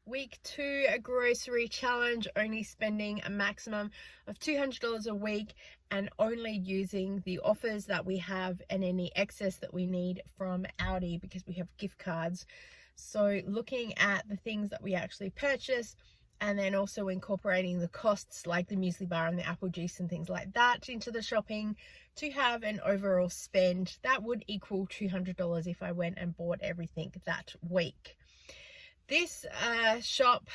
Week 2, a grocery challenge, only spending a maximum of $200 a week and only using the offers that we have and any excess that we need from Aldi because we have gift cards. So looking at the things that we actually purchase and then also incorporating the costs like the muesli bar and the apple juice and things like that into the shopping to have an overall spend that would equal $200 if I went and bought everything that week. This shop,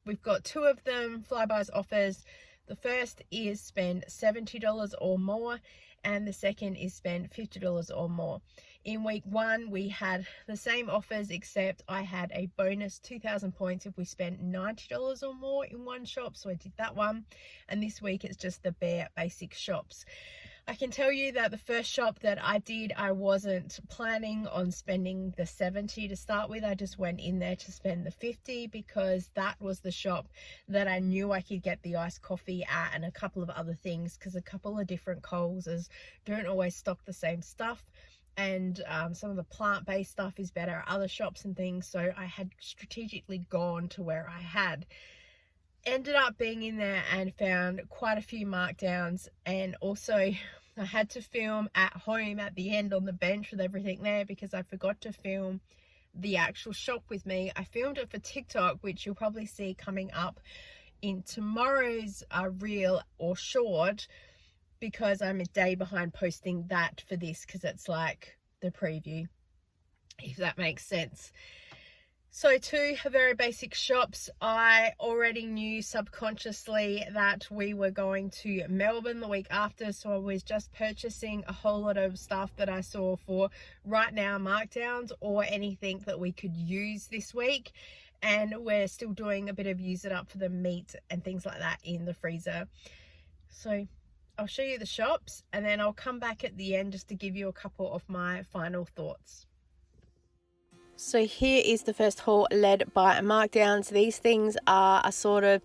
we've got 2 of them, Flybuys offers. The first is spend $70 or more and the second is spend $50 or more. In week 1 we had the same offers except I had a bonus 2,000 points if we spent $90 or more in one shop, so I did that one. And this week it's just the bare basic shops. I can tell you that the first shop that I did, I wasn't planning on spending the 70 to start with. I just went in there to spend the 50 because that was the shop that I knew I could get the iced coffee at and a couple of other things, because a couple of different Coleses don't always stock the same stuff. And some of the plant-based stuff is better at other shops and things. So I had strategically gone to where I had. Ended up being in there and found quite a few markdowns, and also I had to film at home at the end on the bench with everything there because I forgot to film the actual shop with me. I filmed it for TikTok, which you'll probably see coming up in tomorrow's reel or short, because I'm a day behind posting that for this because it's like the preview, if that makes sense. So 2 very basic shops. I already knew subconsciously that we were going to Melbourne the week after, so I was just purchasing a whole lot of stuff that I saw for right now markdowns or anything that we could use this week. And we're still doing a bit of use it up for the meat and things like that in the freezer. So I'll show you the shops and then I'll come back at the end just to give you a couple of my final thoughts. So here is the first haul led by markdowns. These things are a sort of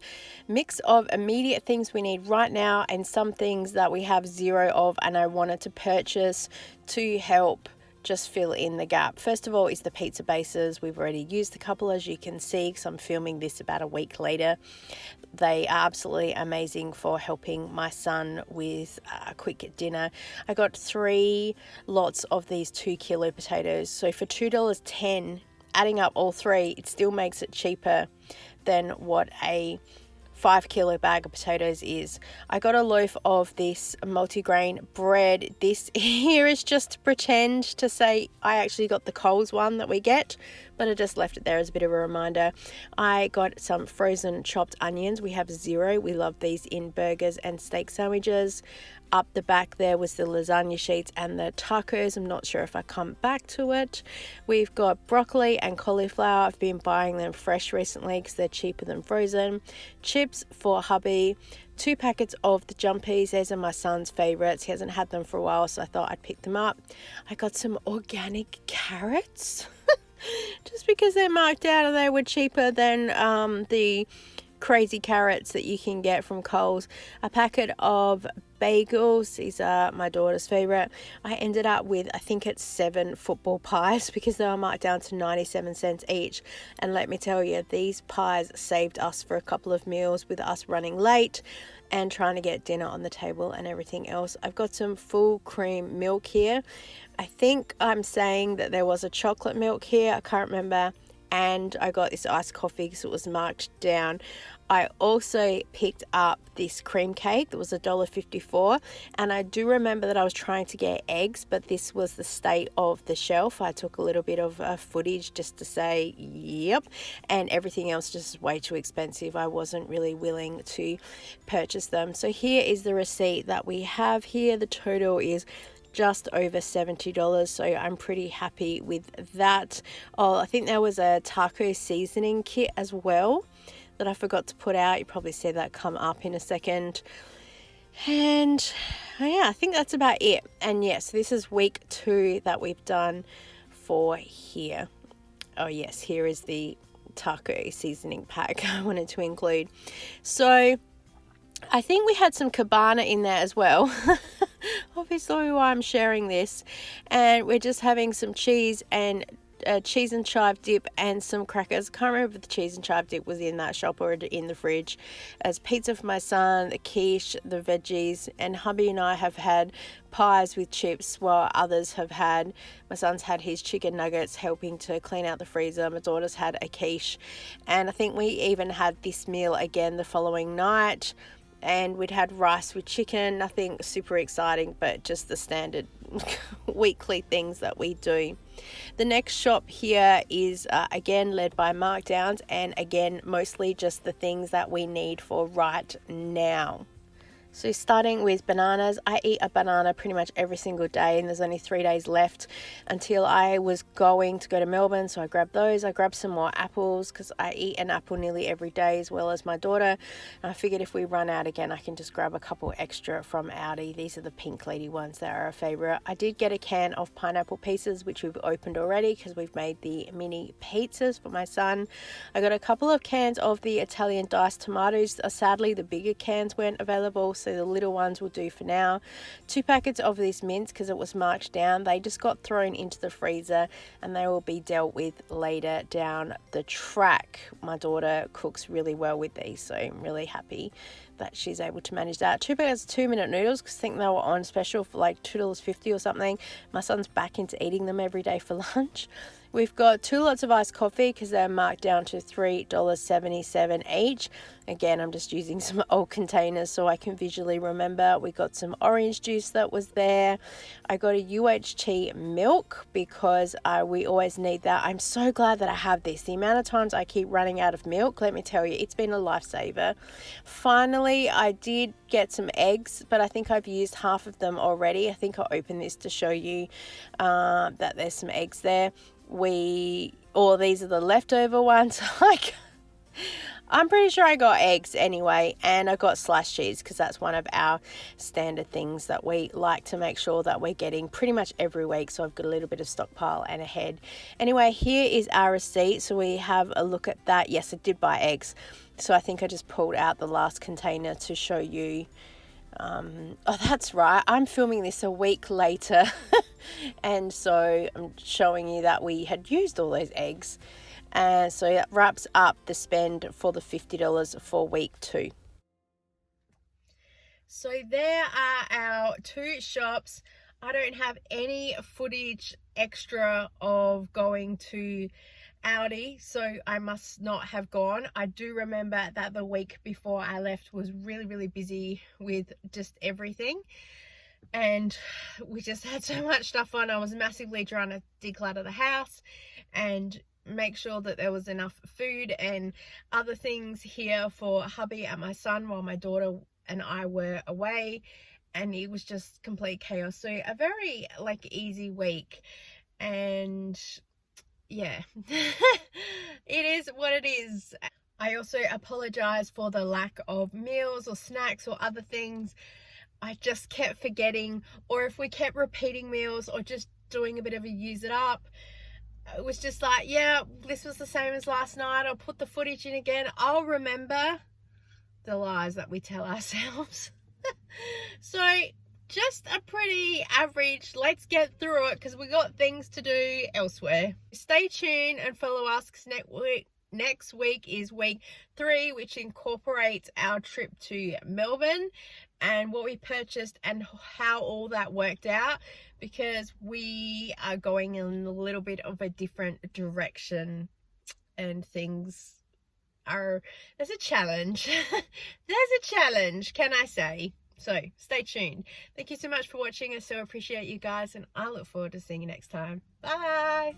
mix of immediate things we need right now and some things that we have zero of and I wanted to purchase to help just fill in the gap. First of all is the pizza bases. We've already used a couple, as you can see, because I'm filming this about a week later. They are absolutely amazing for helping my son with a quick dinner. I got 3 lots of these 2 kilo potatoes. So for $2.10, adding up all 3, it still makes it cheaper than what a 5 kilo bag of potatoes is. I got a loaf of this multigrain bread. This here is just to pretend to say I actually got the Coles one that we get, but I just left it there as a bit of a reminder. I got some frozen chopped onions. We have 0. We love these in burgers and steak sandwiches. Up the back there was the lasagna sheets and the tacos. I'm not sure if I come back to it. We've got broccoli and cauliflower. I've been buying them fresh recently because they're cheaper than frozen. Chips for hubby. 2 packets of the jumpies. These are my son's favorites. He hasn't had them for a while, so I thought I'd pick them up. I got some organic carrots just because they're marked out and they were cheaper than the crazy carrots that you can get from Coles. A packet of bagels. These are my daughter's favorite. I ended up with, I think it's 7 football pies because they were marked down to 97 cents each. And let me tell you, these pies saved us for a couple of meals with us running late and trying to get dinner on the table and everything else. I've got some full cream milk here. I think I'm saying that there was a chocolate milk here. I can't remember. And I got this iced coffee because it was marked down. I also picked up this cream cake that was $1.54, and I do remember that I was trying to get eggs, but this was the state of the shelf. I took a little bit of footage just to say yep, and everything else just way too expensive. I wasn't really willing to purchase them. So here is the receipt that we have here. The total is just over $70, so I'm pretty happy with that. Oh, I think there was a taco seasoning kit as well that I forgot to put out. You probably see that come up in a second. And yeah, I think that's about it. And yes, this is week 2 that we've done for here. Oh yes, here is the taco seasoning pack I wanted to include. So I think we had some cabana in there as well. Obviously why I'm sharing this. And we're just having some cheese and a cheese and chive dip and some crackers. I can't remember if the cheese and chive dip was in that shop or in the fridge. As pizza for my son, the quiche, the veggies, and hubby and I have had pies with chips, while others have had, my son's had his chicken nuggets helping to clean out the freezer. My daughter's had a quiche, and I think we even had this meal again the following night, and we'd had rice with chicken. Nothing super exciting, but just the standard weekly things that we do. The next shop here is again led by markdowns, and again mostly just the things that we need for right now. So starting with bananas, I eat a banana pretty much every single day, and there's only 3 days left until I was going to go to Melbourne, so I grabbed those. I grabbed some more apples because I eat an apple nearly every day, as well as my daughter. And I figured if we run out again, I can just grab a couple extra from Aldi. These are the pink lady ones that are a favourite. I did get a can of pineapple pieces, which we've opened already because we've made the mini pizzas for my son. I got a couple of cans of the Italian diced tomatoes. Sadly, the bigger cans weren't available, so the little ones will do for now. 2 packets of this mince because it was marked down. They just got thrown into the freezer and they will be dealt with later down the track. My daughter cooks really well with these, so I'm really happy that she's able to manage that. 2 packets of 2-minute noodles because I think they were on special for like $2.50 or something. My son's back into eating them every day for lunch. We've got 2 lots of iced coffee because they're marked down to $3.77 each. Again, I'm just using some old containers so I can visually remember. We got some orange juice that was there. I got a UHT milk because we always need that. I'm so glad that I have this. The amount of times I keep running out of milk, let me tell you, it's been a lifesaver. Finally, I did get some eggs, but I think I've used half of them already. I think I'll open this to show you that there's some eggs there. These are the leftover ones. I'm pretty sure I got eggs anyway, and I got sliced cheese because that's one of our standard things that we like to make sure that we're getting pretty much every week, so I've got a little bit of stockpile and ahead. Anyway, here is our receipt, so we have a look at that. Yes, I did buy eggs, so I think I just pulled out the last container to show you. Oh, that's right, I'm filming this a week later and so I'm showing you that we had used all those eggs, and so that wraps up the spend for the $50 for week 2. So there are our 2 shops. I don't have any footage extra of going to Aldi, so I must not have gone. I do remember that the week before I left was really busy with just everything, and we just had so much stuff on. I was massively trying to declutter the house and make sure that there was enough food and other things here for hubby and my son while my daughter and I were away, and it was just complete chaos. So a very easy week, and yeah, it is what it is. I also apologize for the lack of meals or snacks or other things. I just kept forgetting, or if we kept repeating meals or just doing a bit of a use it up, it was just like, yeah, this was the same as last night. I'll put the footage in again. I'll remember. The lies that we tell ourselves. So just a pretty average. Let's get through it because we got things to do elsewhere. Stay tuned and follow us because next week is week 3, which incorporates our trip to Melbourne and what we purchased and how all that worked out, because we are going in a little bit of a different direction and things there's a challenge. There's a challenge, can I say? So stay tuned. Thank you so much for watching. I so appreciate you guys, and I look forward to seeing you next time. Bye.